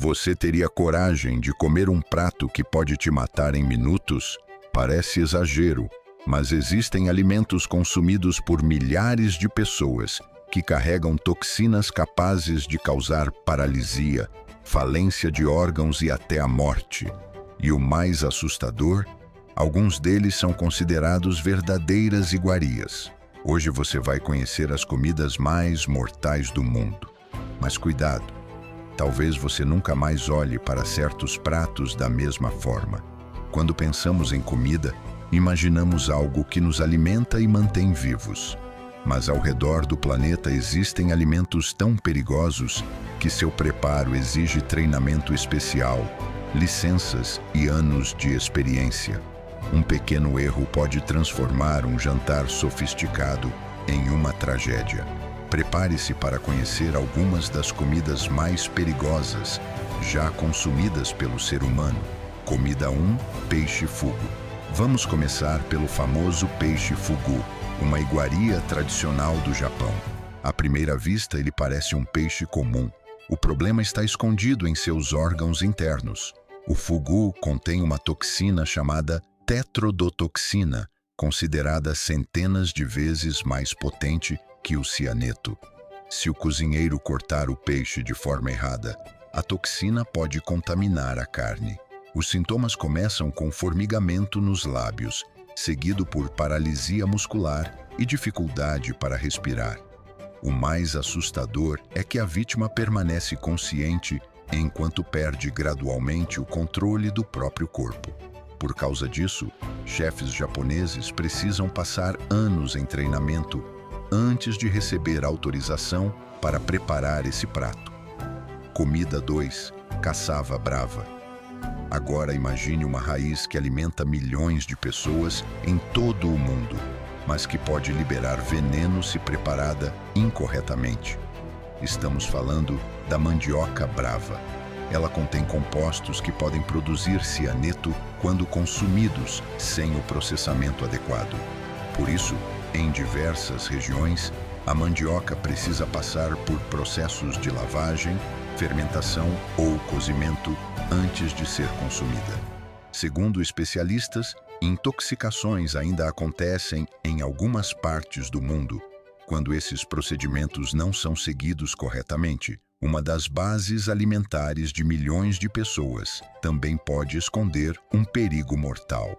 Você teria coragem de comer um prato que pode te matar em minutos? Parece exagero, mas existem alimentos consumidos por milhares de pessoas que carregam toxinas capazes de causar paralisia, falência de órgãos e até a morte. E o mais assustador, alguns deles são considerados verdadeiras iguarias. Hoje você vai conhecer as comidas mais mortais do mundo. Mas cuidado, talvez você nunca mais olhe para certos pratos da mesma forma. Quando pensamos em comida, imaginamos algo que nos alimenta e mantém vivos. Mas ao redor do planeta existem alimentos tão perigosos que seu preparo exige treinamento especial, licenças e anos de experiência. Um pequeno erro pode transformar um jantar sofisticado em uma tragédia. Prepare-se para conhecer algumas das comidas mais perigosas já consumidas pelo ser humano. Comida 1: peixe fugu. Vamos começar pelo famoso peixe fugu, uma iguaria tradicional do Japão. À primeira vista, ele parece um peixe comum. O problema está escondido em seus órgãos internos. O fugu contém uma toxina chamada tetrodotoxina, considerada centenas de vezes mais potente que o cianeto. Se o cozinheiro cortar o peixe de forma errada, a toxina pode contaminar a carne. Os sintomas começam com formigamento nos lábios, seguido por paralisia muscular e dificuldade para respirar. O mais assustador é que a vítima permanece consciente enquanto perde gradualmente o controle do próprio corpo. Por causa disso, chefes japoneses precisam passar anos em treinamento antes de receber autorização para preparar esse prato. Comida 2: caçava brava. Agora imagine uma raiz que alimenta milhões de pessoas em todo o mundo, mas que pode liberar veneno se preparada incorretamente. Estamos falando da mandioca brava. Ela contém compostos que podem produzir cianeto quando consumidos sem o processamento adequado. Por isso, em diversas regiões, a mandioca precisa passar por processos de lavagem, fermentação ou cozimento antes de ser consumida. Segundo especialistas, intoxicações ainda acontecem em algumas partes do mundo quando esses procedimentos não são seguidos corretamente. Uma das bases alimentares de milhões de pessoas também pode esconder um perigo mortal.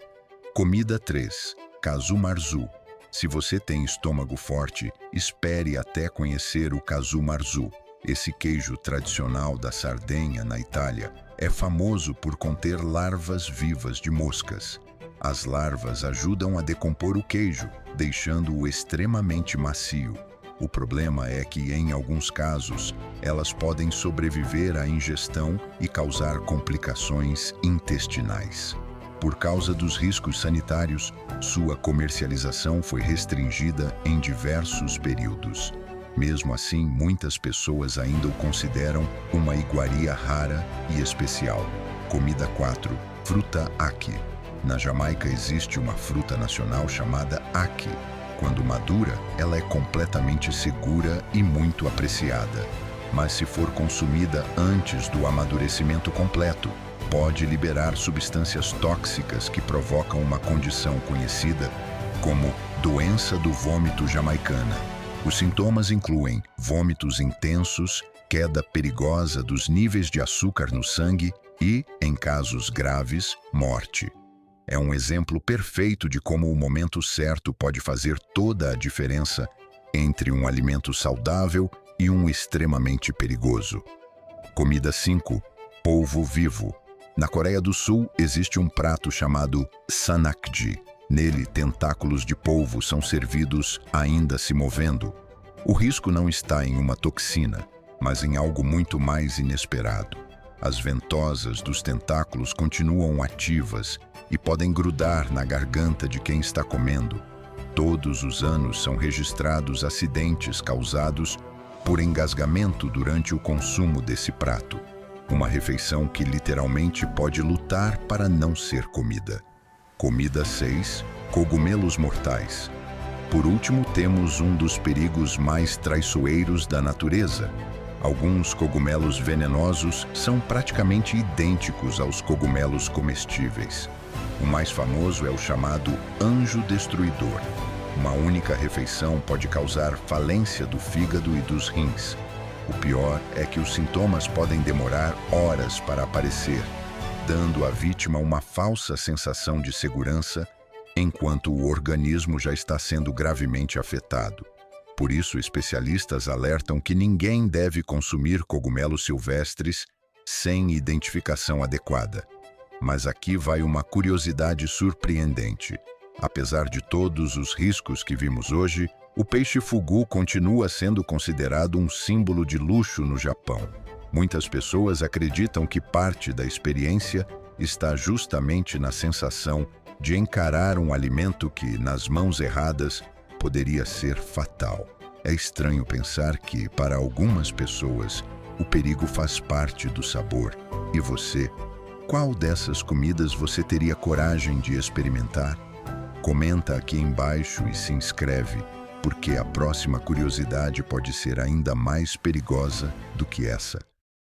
Comida 3: casu marzu. Se você tem estômago forte, espere até conhecer o casu marzu. Esse queijo tradicional da Sardenha, na Itália, é famoso por conter larvas vivas de moscas. As larvas ajudam a decompor o queijo, deixando-o extremamente macio. O problema é que, em alguns casos, elas podem sobreviver à ingestão e causar complicações intestinais. Por causa dos riscos sanitários, sua comercialização foi restringida em diversos períodos. Mesmo assim, muitas pessoas ainda o consideram uma iguaria rara e especial. Comida 4: fruta ackee. Na Jamaica existe uma fruta nacional chamada ackee. Quando madura, ela é completamente segura e muito apreciada. Mas se for consumida antes do amadurecimento completo, pode liberar substâncias tóxicas que provocam uma condição conhecida como doença do vômito jamaicana. Os sintomas incluem vômitos intensos, queda perigosa dos níveis de açúcar no sangue e, em casos graves, morte. É um exemplo perfeito de como o momento certo pode fazer toda a diferença entre um alimento saudável e um extremamente perigoso. Comida 5: polvo vivo. Na Coreia do Sul existe um prato chamado sanakji. Nele, tentáculos de polvo são servidos ainda se movendo. O risco não está em uma toxina, mas em algo muito mais inesperado. As ventosas dos tentáculos continuam ativas e podem grudar na garganta de quem está comendo. Todos os anos são registrados acidentes causados por engasgamento durante o consumo desse prato. Uma refeição que literalmente pode lutar para não ser comida. Comida 6: cogumelos mortais. Por último, temos um dos perigos mais traiçoeiros da natureza: Alguns cogumelos venenosos são praticamente idênticos aos cogumelos comestíveis. O mais famoso é o chamado anjo destruidor. Uma única refeição pode causar falência do fígado e dos rins. O pior é que os sintomas podem demorar horas para aparecer, dando à vítima uma falsa sensação de segurança, enquanto o organismo já está sendo gravemente afetado. Por isso, especialistas alertam que ninguém deve consumir cogumelos silvestres sem identificação adequada. Mas aqui vai uma curiosidade surpreendente. Apesar de todos os riscos que vimos hoje, o peixe fugu continua sendo considerado um símbolo de luxo no Japão. Muitas pessoas acreditam que parte da experiência está justamente na sensação de encarar um alimento que, nas mãos erradas, poderia ser fatal. É estranho pensar que, para algumas pessoas, o perigo faz parte do sabor. E você? Qual dessas comidas você teria coragem de experimentar? Comenta aqui embaixo e se inscreve, porque a próxima curiosidade pode ser ainda mais perigosa do que essa.